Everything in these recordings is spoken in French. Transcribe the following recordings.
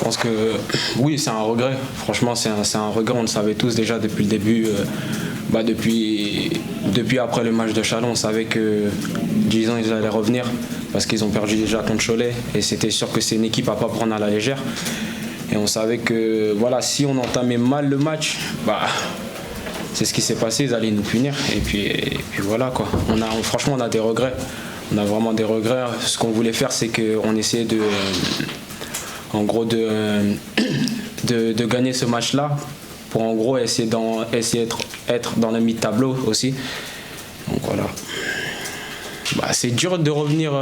pense que oui, c'est un regret. Franchement, c'est un regret. On le savait tous déjà depuis le début. Depuis après le match de Chalon, on savait que Dijon ils allaient revenir parce qu'ils ont perdu déjà contre Cholet et c'était sûr que c'est une équipe à pas prendre à la légère. Et on savait que voilà, si on entamait mal le match, c'est ce qui s'est passé, ils allaient nous punir. Et puis voilà quoi. Franchement, on a des regrets. On a vraiment des regrets. Ce qu'on voulait faire, c'est qu'on essayait de gagner ce match-là pour en gros essayer d'être dans le mi-tableau aussi. Donc voilà. C'est dur de revenir.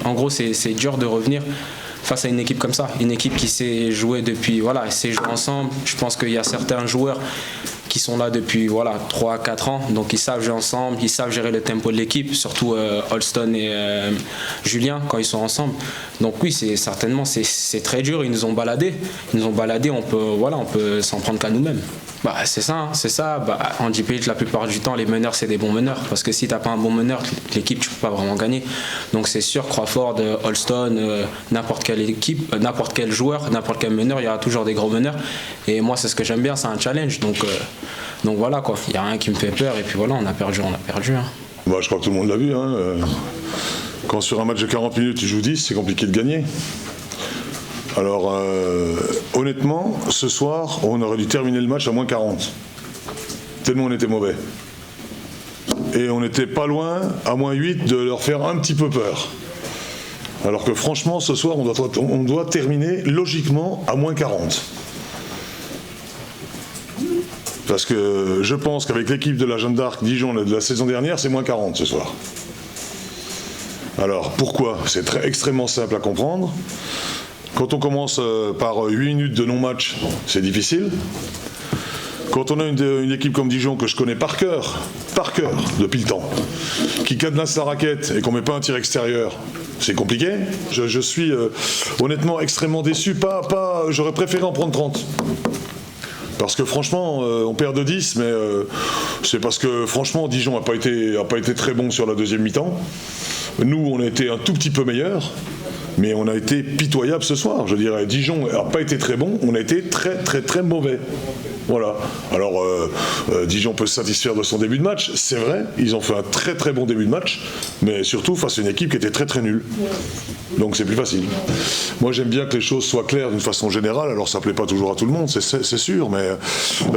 En gros, c'est dur de revenir face à une équipe comme ça, une équipe qui s'est jouée depuis, s'est jouée ensemble. Je pense qu'il y a certains joueurs qui sont là depuis 3-4 ans, donc ils savent jouer ensemble, ils savent gérer le tempo de l'équipe, surtout Holston et Julien quand ils sont ensemble. Donc oui, c'est très dur, ils nous ont baladés, on peut s'en prendre qu'à nous-mêmes. C'est ça. En JPH, la plupart du temps, les meneurs, c'est des bons meneurs. Parce que si tu n'as pas un bon meneur, l'équipe, tu ne peux pas vraiment gagner. Donc c'est sûr, Crawford, Holston, n'importe quelle équipe, n'importe quel joueur, n'importe quel meneur, il y aura toujours des gros meneurs. Et moi, c'est ce que j'aime bien, c'est un challenge. Donc voilà, quoi. Il n'y a rien qui me fait peur. Et puis voilà, on a perdu. Hein. Je crois que tout le monde l'a vu. Quand sur un match de 40 minutes, tu joues 10, c'est compliqué de gagner. Alors, honnêtement, ce soir, on aurait dû terminer le match à moins 40. Tellement on était mauvais. Et on n'était pas loin, à moins 8, de leur faire un petit peu peur. Alors que franchement, ce soir, on doit terminer logiquement à moins 40. Parce que je pense qu'avec l'équipe de la Jeanne d'Arc Dijon de la saison dernière, c'est moins 40 ce soir. Alors, pourquoi ? C'est extrêmement simple à comprendre. Quand on commence par 8 minutes de non-match, c'est difficile. Quand on a une équipe comme Dijon que je connais par cœur, depuis le temps, qui cadenasse la raquette et qu'on ne met pas un tir extérieur, c'est compliqué. Je suis honnêtement extrêmement déçu. J'aurais préféré en prendre 30. Parce que franchement, on perd de 10, mais c'est parce que franchement, Dijon n'a pas été très bon sur la deuxième mi-temps. Nous, on a été un tout petit peu meilleurs. Mais on a été pitoyable ce soir. Je dirais, Dijon n'a pas été très bon, on a été très très très mauvais. Voilà. Alors, Dijon peut se satisfaire de son début de match, c'est vrai, ils ont fait un très très bon début de match, mais surtout face à une équipe qui était très très nulle. Donc c'est plus facile. Moi j'aime bien que les choses soient claires d'une façon générale, alors ça ne plaît pas toujours à tout le monde, c'est sûr, mais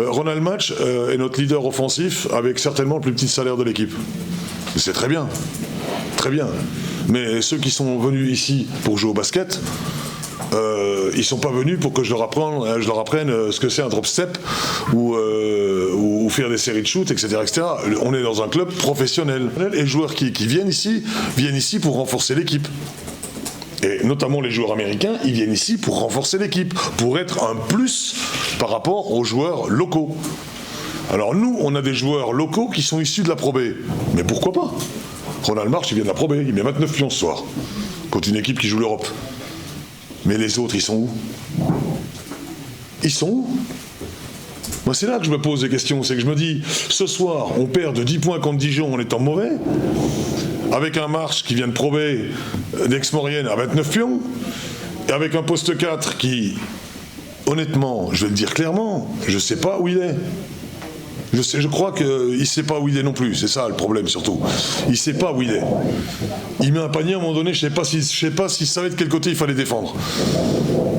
Ronald Match est notre leader offensif avec certainement le plus petit salaire de l'équipe. C'est très bien. Très bien. Mais ceux qui sont venus ici pour jouer au basket, ils ne sont pas venus pour que je leur apprenne ce que c'est un drop step ou faire des séries de shoot, etc., etc. On est dans un club professionnel. Et les joueurs qui viennent ici pour renforcer l'équipe. Et notamment les joueurs américains, ils viennent ici pour renforcer l'équipe, pour être un plus par rapport aux joueurs locaux. Alors nous, on a des joueurs locaux qui sont issus de la Pro B. Mais pourquoi pas ? Ronald March, il vient de la Pro B, il met 29 pions ce soir, contre une équipe qui joue l'Europe. Mais les autres, ils sont où ? Ils sont où ? Moi, c'est là que je me pose des questions, c'est que je me dis, ce soir, on perd de 10 points contre Dijon en étant mauvais, avec un March qui vient de Pro B d'Aix-Maurienne à 29 pions, et avec un poste 4 qui, honnêtement, je vais le dire clairement, je ne sais pas où il est. Je crois qu'il ne sait pas où il est non plus, c'est ça le problème surtout. Il ne sait pas où il est. Il met un panier à un moment donné, je ne sais pas s'il savait de quel côté il fallait défendre.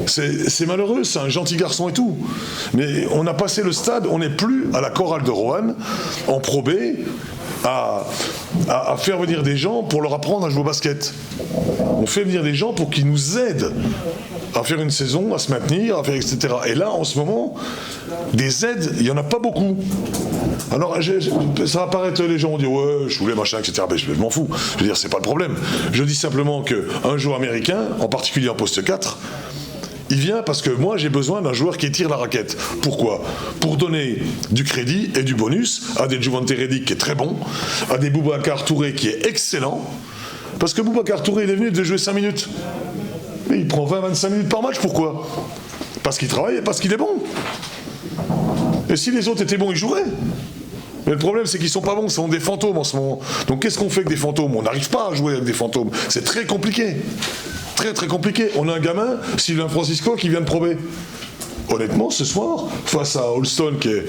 C'est malheureux, c'est un gentil garçon et tout. Mais on a passé le stade, on n'est plus à la chorale de Roanne, en Pro B, à faire venir des gens pour leur apprendre à jouer au basket. On fait venir des gens pour qu'ils nous aident à faire une saison, à se maintenir, à faire etc. Et là, en ce moment, des aides, il n'y en a pas beaucoup. Alors, ça va paraître, les gens vont dire « ouais, je voulais machin, etc. » Ben, je m'en fous. Je veux dire, c'est pas le problème. Je dis simplement qu'un joueur américain, en particulier en poste 4, il vient parce que moi, j'ai besoin d'un joueur qui tire la raquette. Pourquoi ? Pour donner du crédit et du bonus à des Juvante Redick qui est très bon, à des Boubacar Touré qui est excellent, parce que Boubacar Touré, il est venu de jouer 5 minutes. Mais il prend 20-25 minutes par match, pourquoi ? Parce qu'il travaille et parce qu'il est bon. Et si les autres étaient bons, ils joueraient. Mais le problème, c'est qu'ils sont pas bons, ce sont des fantômes en ce moment. Donc qu'est-ce qu'on fait avec des fantômes ? On n'arrive pas à jouer avec des fantômes. C'est très compliqué. très très compliqué. On a un gamin, Sylvain Francisco, qui vient de Pro B. Honnêtement, ce soir, face à Holston, qui est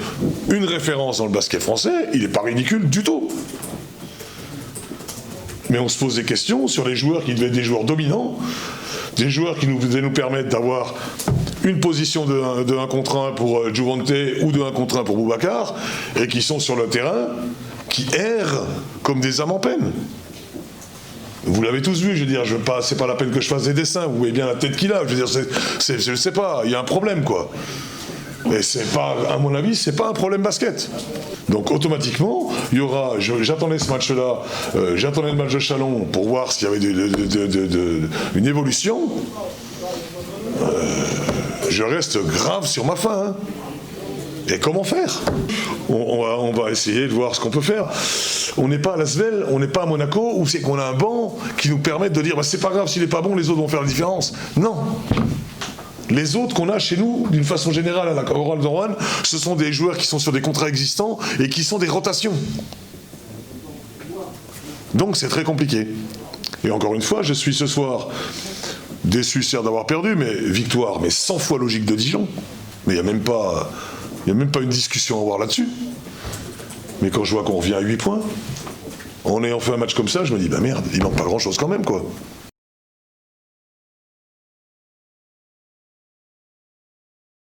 une référence dans le basket français, il n'est pas ridicule du tout. Mais on se pose des questions sur les joueurs qui devaient être des joueurs dominants, des joueurs qui devaient nous permettre d'avoir une position de 1 contre 1 pour Juvante ou de 1 contre 1 pour Boubacar, et qui sont sur le terrain, qui errent comme des âmes en peine. Vous l'avez tous vu, je veux dire, c'est pas la peine que je fasse des dessins, vous voyez bien la tête qu'il a, je veux dire, je ne sais pas, il y a un problème, quoi. Et c'est pas, à mon avis, c'est pas un problème basket. Donc automatiquement, il y aura, j'attendais ce match-là, j'attendais le match de Chalon pour voir s'il y avait une évolution. Je reste grave sur ma faim, hein. Et comment faire ? On va essayer de voir ce qu'on peut faire. On n'est pas à Lasvel, on n'est pas à Monaco, où c'est qu'on a un banc qui nous permet de dire bah, c'est pas grave s'il n'est pas bon, les autres vont faire la différence. Non. Les autres qu'on a chez nous, d'une façon générale à la Oral One, ce sont des joueurs qui sont sur des contrats existants et qui sont des rotations. Donc c'est très compliqué. Et encore une fois, je suis ce soir déçu certes d'avoir perdu, mais victoire, mais 100 fois logique de Dijon. Mais il n'y a même pas une discussion à avoir là-dessus. Mais quand je vois qu'on revient à 8 points, en ayant fait un match comme ça, je me dis, bah merde, il manque pas grand-chose quand même, quoi.